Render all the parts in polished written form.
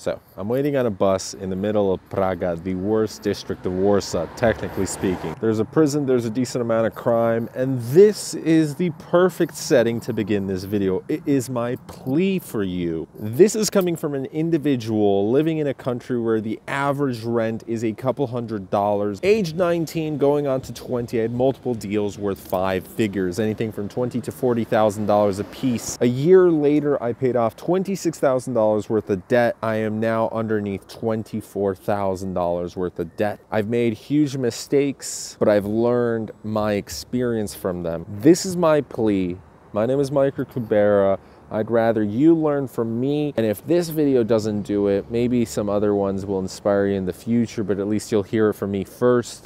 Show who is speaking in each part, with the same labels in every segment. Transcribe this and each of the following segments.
Speaker 1: So I'm waiting on a bus in the middle of Praga, the worst district of Warsaw, technically speaking. There's a prison, there's a decent amount of crime, and this is the perfect setting to begin this video. It is my plea for you. This is coming from an individual living in a country where the average rent is a couple $100s. Age 19, going on to 20, I had multiple deals worth 5 figures, anything from $20,000 to $40,000 a piece. A year later, I paid off $26,000 worth of debt. I am now underneath $24,000 worth of debt. I've made huge mistakes, but I've learned my experience from them. This is my plea. My name is Michael Kubera. I'd rather you learn from me, and if this video doesn't do it, maybe some other ones will inspire you in the future, but at least you'll hear it from me first.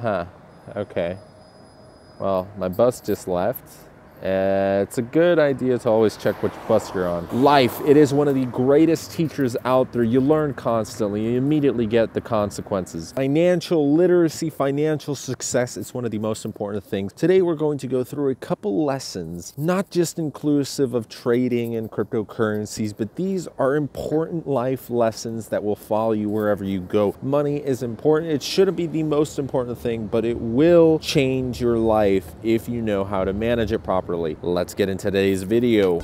Speaker 1: Okay. Well, my bus just left. It's a good idea to always check which bus you're on. Life, it is one of the greatest teachers out there. You learn constantly. You immediately get the consequences. Financial literacy, financial success, it's one of the most important things. Today, we're going to go through a couple lessons, not just inclusive of trading and cryptocurrencies, but these are important life lessons that will follow you wherever you go. Money is important. It shouldn't be the most important thing, but it will change your life if you know how to manage it properly. Let's get into today's video.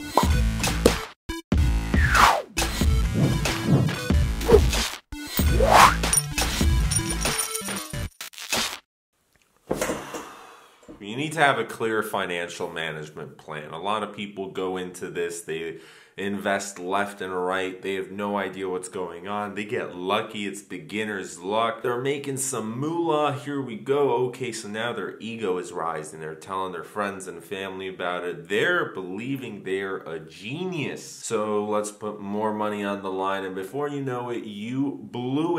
Speaker 1: You need to have a clear financial management plan. A lot of people go into this, they invest left and right, they have no idea what's going on, they get lucky, it's beginner's luck, they're making some moolah, here we go, okay, so now their ego is rising, they're telling their friends and family about it, they're believing they're a genius, so let's put more money on the line, and before you know it, you blew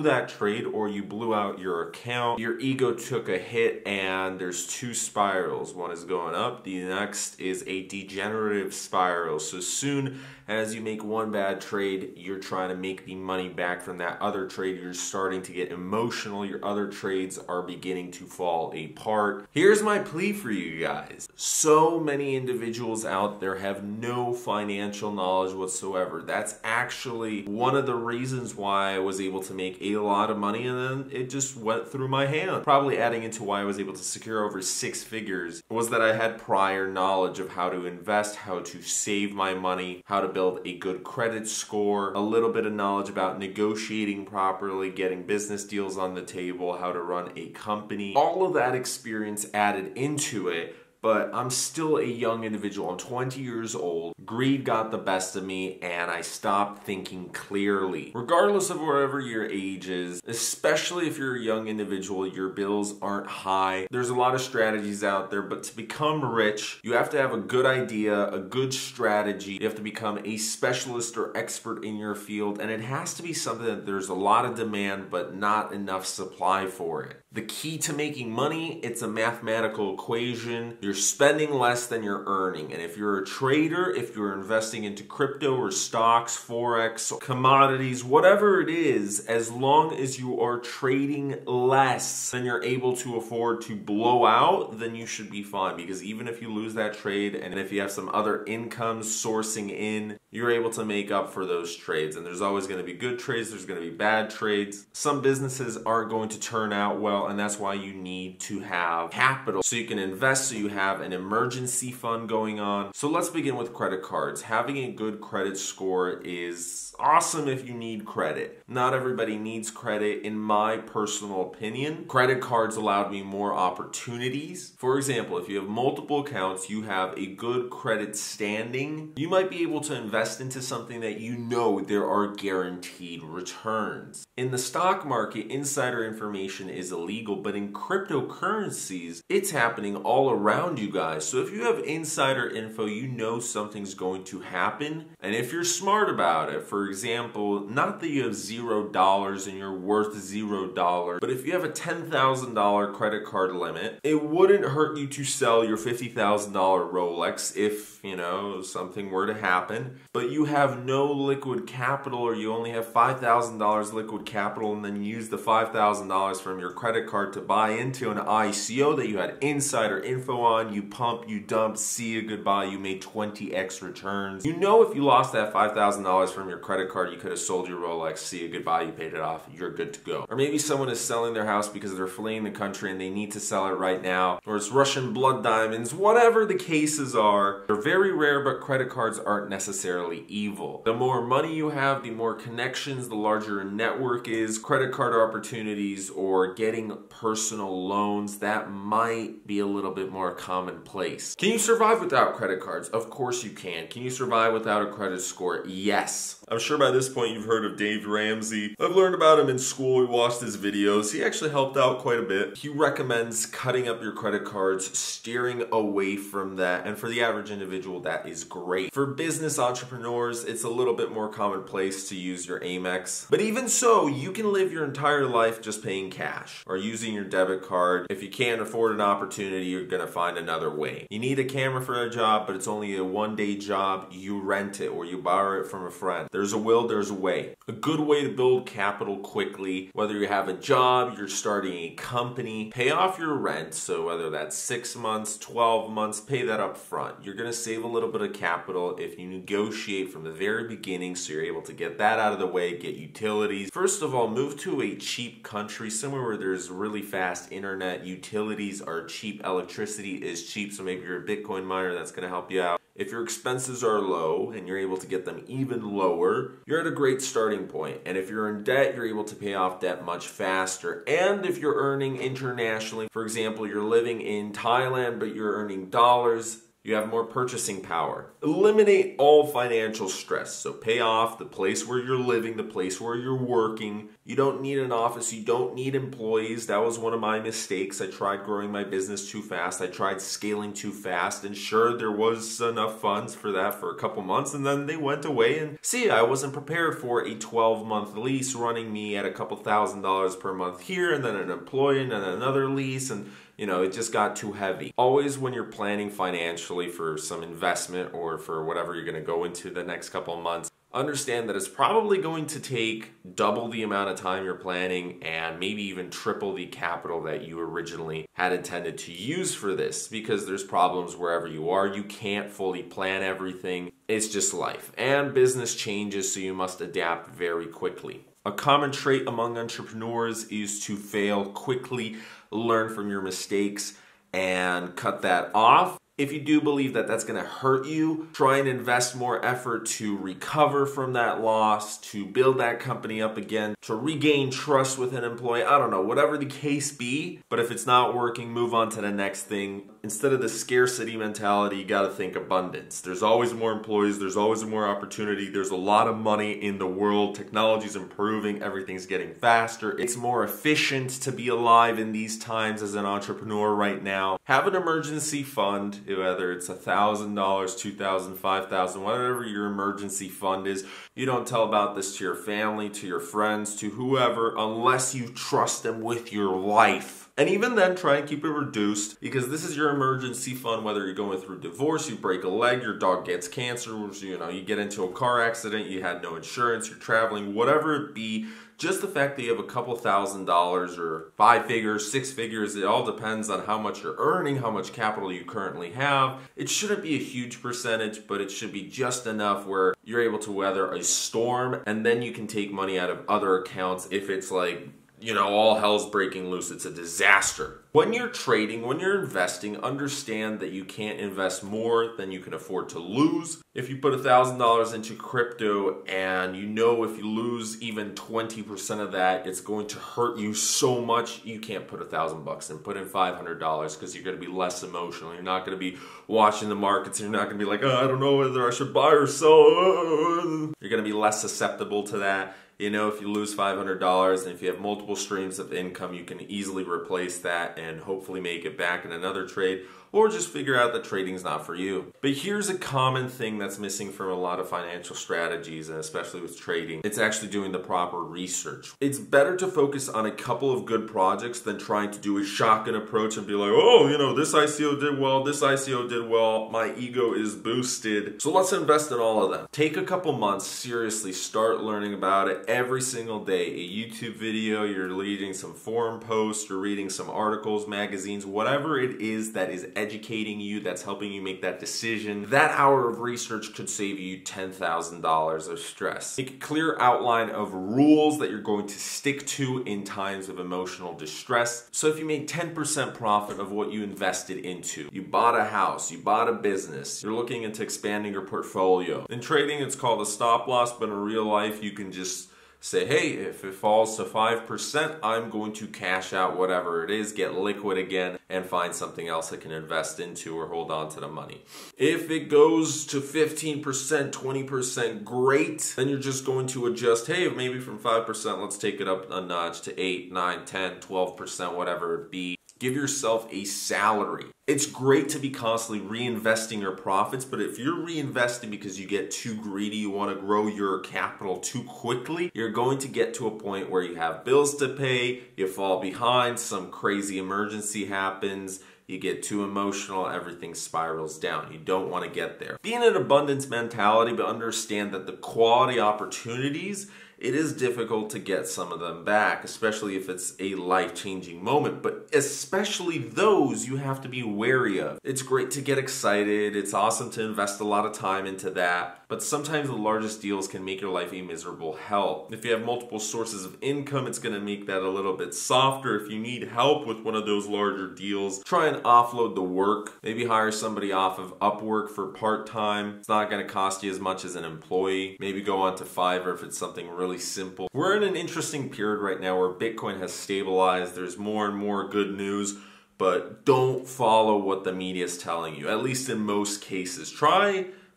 Speaker 1: that trade, or you blew out your account, your ego took a hit, and there's 2 spirals. One is going up, the next is a degenerative spiral. So soon as you make one bad trade, you're trying to make the money back from that other trade. You're starting to get emotional. Your other trades are beginning to fall apart. Here's my plea for you guys. So many individuals out there have no financial knowledge whatsoever. That's actually one of the reasons why I was able to make a lot of money, and then it just went through my hand. Probably adding into why I was able to secure over 6 figures was that I had prior knowledge of how to invest, how to save my money, how to build a good credit score, a little bit of knowledge about negotiating properly, getting business deals on the table, how to run a company. All of that experience added into it. But I'm still a young individual. I'm 20 years old. Greed got the best of me, and I stopped thinking clearly. Regardless of whatever your age is, especially if you're a young individual, your bills aren't high. There's a lot of strategies out there, but to become rich, you have to have a good idea, a good strategy. You have to become a specialist or expert in your field, and it has to be something that there's a lot of demand, but not enough supply for it. The key to making money, it's a mathematical equation. You're spending less than you're earning. And if you're a trader, if you're investing into crypto or stocks, forex, commodities, whatever it is, as long as you are trading less than you're able to afford to blow out, then you should be fine. Because even if you lose that trade, and if you have some other income sourcing in, you're able to make up for those trades. And there's always going to be good trades, there's going to be bad trades. Some businesses aren't going to turn out well, and that's why you need to have capital so you can invest, so you have an emergency fund going on. So let's begin with credit cards. Having a good credit score is awesome if you need credit. Not everybody needs credit, in my personal opinion. Credit cards allowed me more opportunities. For example, if you have multiple accounts, you have a good credit standing, you might be able to invest into something that you know there are guaranteed returns. In the stock market, insider information is illegal, but in cryptocurrencies, it's happening all around you guys. So if you have insider info, you know something's going to happen. And if you're smart about it, for example, not that you have $0 and you're worth $0, but if you have a $10,000 credit card limit, it wouldn't hurt you to sell your $50,000 Rolex if, you know, something were to happen, but you have no liquid capital, or you only have $5,000 liquid capital, and then use the $5,000 from your credit credit card to buy into an ICO that you had insider info on, you pump, you dump, see you goodbye, you made 20x returns. You know if you lost that $5,000 from your credit card, you could have sold your Rolex, see you goodbye, you paid it off, you're good to go. Or maybe someone is selling their house because they're fleeing the country and they need to sell it right now, or it's Russian blood diamonds, whatever the cases are. They're very rare, but credit cards aren't necessarily evil. The more money you have, the more connections, the larger your network is, credit card opportunities, or getting personal loans, that might be a little bit more commonplace. Can you survive without credit cards? Of course you can. Can you survive without a credit score? Yes. I'm sure by this point you've heard of Dave Ramsey. I've learned about him in school. We watched his videos. He actually helped out quite a bit. He recommends cutting up your credit cards, steering away from that. And for the average individual, that is great. For business entrepreneurs, it's a little bit more commonplace to use your Amex. But even so, you can live your entire life just paying cash or using your debit card. If you can't afford an opportunity, you're going to find another way. You need a camera for a job, but it's only a one-day job. You rent it or you borrow it from a friend. There's a will, there's a way. A good way to build capital quickly, whether you have a job, you're starting a company, pay off your rent. So whether that's 6 months, 12 months, pay that up front. You're going to save a little bit of capital if you negotiate from the very beginning, so you're able to get that out of the way, get utilities. First of all, move to a cheap country, somewhere where there's really fast internet, utilities are cheap, electricity is cheap, so maybe you're a Bitcoin miner, that's going to help you out. If your expenses are low and you're able to get them even lower, you're at a great starting point. And if you're in debt, you're able to pay off debt much faster. And if you're earning internationally, for example, you're living in Thailand, but you're earning dollars, you have more purchasing power. Eliminate all financial stress. So pay off the place where you're living, the place where you're working. You don't need an office. You don't need employees. That was one of my mistakes. I tried growing my business too fast. I tried scaling too fast. And sure, there was enough funds for that for a couple months. And then they went away. And see, I wasn't prepared for a 12-month lease running me at a couple $1,000s per month here. And then an employee and then another lease. And you know, it just got too heavy. Always when you're planning financially for some investment or for whatever you're going to go into the next couple of months, understand that it's probably going to take double the amount of time you're planning and maybe even triple the capital that you originally had intended to use for this, because there's problems wherever you are. You can't fully plan everything. It's just life. And business changes, so you must adapt very quickly. A common trait among entrepreneurs is to fail quickly, learn from your mistakes, and cut that off. If you do believe that that's going to hurt you, try and invest more effort to recover from that loss, to build that company up again, to regain trust with an employee. I don't know, whatever the case be. But if it's not working, move on to the next thing. Instead of the scarcity mentality, you got to think abundance. There's always more employees. There's always more opportunity. There's a lot of money in the world. Technology's improving. Everything's getting faster. It's more efficient to be alive in these times as an entrepreneur right now. Have an emergency fund, whether it's $1,000, $2,000, $5,000, whatever your emergency fund is. You don't tell about this to your family, to your friends, to whoever, unless you trust them with your life. And even then, try and keep it reduced, because this is your emergency fund, whether you're going through divorce, you break a leg, your dog gets cancer, you get into a car accident, you had no insurance, you're traveling, whatever it be. Just the fact that you have a couple $1,000s or 5 figures, 6 figures, it all depends on how much you're earning, how much capital you currently have. It shouldn't be a huge percentage, but it should be just enough where you're able to weather a storm, and then you can take money out of other accounts if it's like, all hell's breaking loose. It's a disaster. When you're trading, when you're investing, understand that you can't invest more than you can afford to lose. If you put $1,000 into crypto and if you lose even 20% of that, it's going to hurt you so much, you can't put $1,000 and put in $500 because you're going to be less emotional. You're not going to be watching the markets. You're not going to be like, I don't know whether I should buy or sell. You're going to be less susceptible to that. If you lose $500 and if you have multiple streams of income, you can easily replace that and hopefully make it back in another trade. or just figure out that trading's not for you. But here's a common thing that's missing from a lot of financial strategies, and especially with trading. It's actually doing the proper research. It's better to focus on a couple of good projects than trying to do a shotgun approach and be like, oh, this ICO did well, this ICO did well, my ego is boosted, so let's invest in all of them. Take a couple months, seriously, start learning about it every single day. A YouTube video, you're reading some forum posts, you're reading some articles, magazines, whatever it is that is educating you, that's helping you make that decision. That hour of research could save you $10,000 of stress. Make a clear outline of rules that you're going to stick to in times of emotional distress. So if you make 10% profit of what you invested into, you bought a house, you bought a business, you're looking into expanding your portfolio. In trading, it's called a stop loss, but in real life, you can just say, hey, if it falls to 5%, I'm going to cash out whatever it is, get liquid again, and find something else I can invest into or hold on to the money. If it goes to 15%, 20%, great, then you're just going to adjust, hey, maybe from 5%, let's take it up a notch to 8, 9, 10, 12%, whatever it be. Give yourself a salary. It's great to be constantly reinvesting your profits, but if you're reinvesting because you get too greedy, you want to grow your capital too quickly, you're going to get to a point where you have bills to pay, you fall behind, some crazy emergency happens, you get too emotional, everything spirals down. You don't want to get there. Be in an abundance mentality, but understand that the quality opportunities, it is difficult to get some of them back, especially if it's a life-changing moment, but especially those you have to be wary of. It's great to get excited, it's awesome to invest a lot of time into that, but sometimes the largest deals can make your life a miserable hell. If you have multiple sources of income, it's going to make that a little bit softer. If you need help with one of those larger deals, try and offload the work. Maybe hire somebody off of Upwork for part-time. It's not going to cost you as much as an employee. Maybe go on to Fiverr if it's something really simple. We're in an interesting period right now where Bitcoin has stabilized. There's more and more good news, but don't follow what the media is telling you, at least in most cases.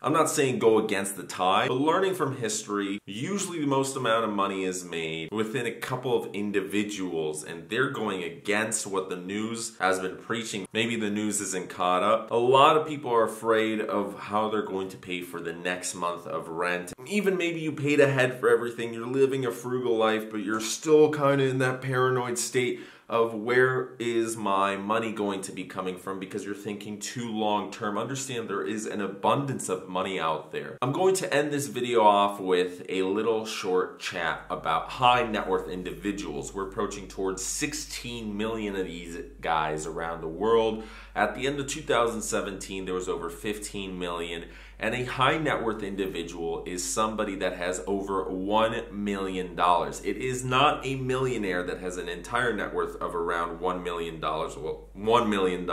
Speaker 1: I'm not saying go against the tide, but learning from history, usually the most amount of money is made within a couple of individuals, and they're going against what the news has been preaching. Maybe the news isn't caught up. A lot of people are afraid of how they're going to pay for the next month of rent. Even maybe you paid ahead for everything, you're living a frugal life, but you're still kind of in that paranoid state of where is my money going to be coming from, because you're thinking too long term. Understand there is an abundance of money out there. I'm going to end this video off with a little short chat about high net worth individuals. We're approaching towards 16 million of these guys around the world. At the end of 2017, there was over 15 million. And a high net worth individual is somebody that has over $1 million. It is not a millionaire that has an entire net worth of around $1 million. Well, $1 million,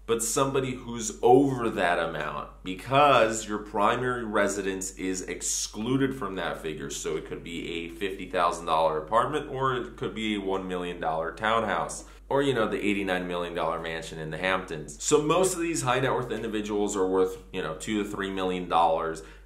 Speaker 1: but somebody who's over that amount, because your primary residence is excluded from that figure. So it could be a $50,000 apartment, or it could be a $1 million townhouse, or the $89 million mansion in the Hamptons. So most of these high net worth individuals are worth, $2 to $3 million.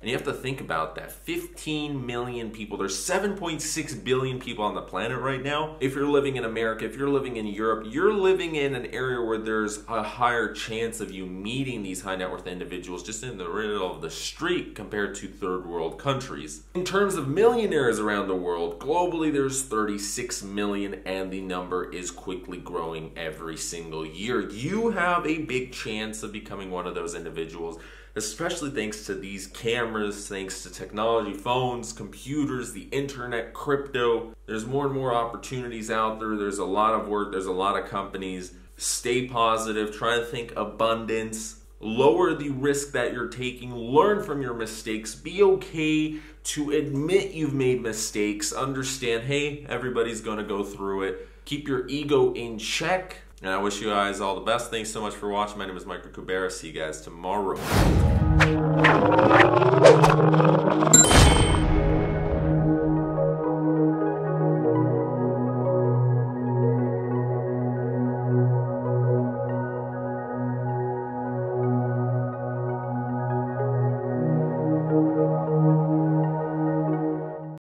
Speaker 1: And you have to think about that. 15 million people. There's 7.6 billion people on the planet right now. If you're living in America, if you're living in Europe, you're living in an area where there's a higher chance of you meeting these high net worth individuals just in the middle of the street compared to third world countries. In terms of millionaires around the world, globally there's 36 million, and the number is quickly growing every single year. You have a big chance of becoming one of those individuals, especially thanks to these cameras, thanks to technology, phones, computers, the internet, crypto. There's more and more opportunities out there. There's a lot of work. There's a lot of companies. Stay positive. Try to think abundance. Lower the risk that you're taking. Learn from your mistakes. Be okay to admit you've made mistakes. Understand, hey, everybody's going to go through it. Keep your ego in check. And I wish you guys all the best. Thanks so much for watching. My name is Michael Kubera. See you guys tomorrow.